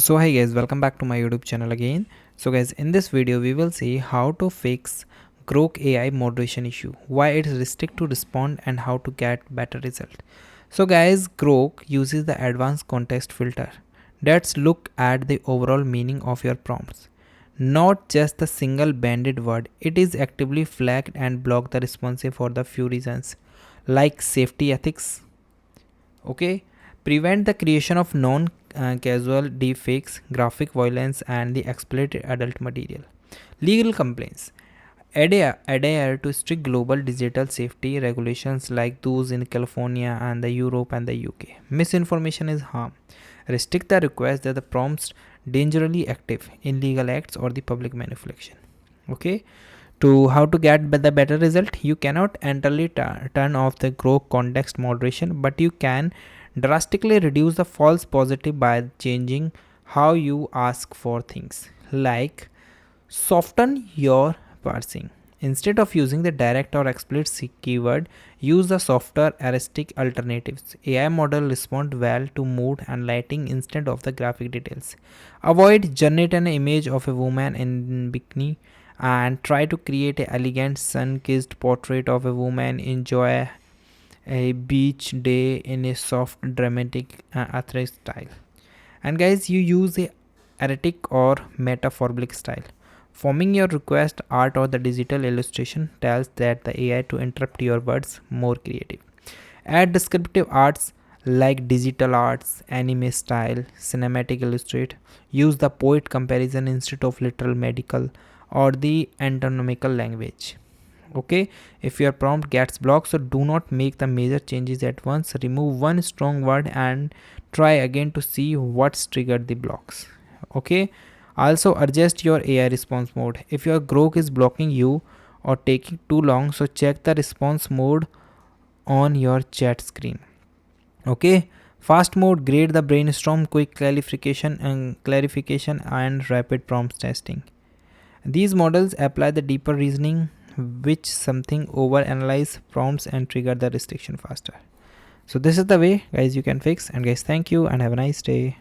So hi guys, welcome back to my YouTube channel again. So guys, in this video we will see how to fix Grok AI moderation issue, why it is restrict to respond and how to get better result. So guys, Grok uses the advanced context filter. Let's look at the overall meaning of your prompts. Not just the single banded word, it is actively flagged and block the responsive for the few reasons like safety ethics, okay, prevent the creation of non-casual deepfakes, graphic violence and the exploited adult material. Legal complaints. Adhere to strict global digital safety regulations like those in California and the Europe and the UK. Misinformation is harm. Restrict the request that the prompts dangerously active, illegal acts or the public manipulation. Okay, to how to get the better result, you cannot entirely turn off the Grok context moderation, but you can drastically reduce the false positive by changing how you ask for things, like soften your parsing. Instead of using the direct or explicit keyword, use the softer heuristic alternatives. AI model respond well to mood and lighting instead of the graphic details. Avoid generate an image of a woman in bikini and try to create an elegant sun-kissed portrait of a woman enjoy a beach day in a soft dramatic athletic style. And guys, you use a erratic or metaphoric style. Forming your request art or the digital illustration tells that the AI to interrupt your words more creative. Add descriptive arts like digital arts, anime style, cinematic illustrate. Use the poet comparison instead of literal medical or the anatomical language. Okay, if your prompt gets blocked, so do not make the major changes at once. Remove one strong word and try again to see what's triggered the blocks. Okay, also adjust your AI response mode. If your Grok is blocking you or taking too long, so check the response mode on your chat screen. Okay, fast mode, great the brainstorm, quick clarification and rapid prompt testing. These models apply the deeper reasoning, which something over analyze prompts and trigger the restriction faster. So this is the way guys you can fix. And guys, thank you and have a nice day.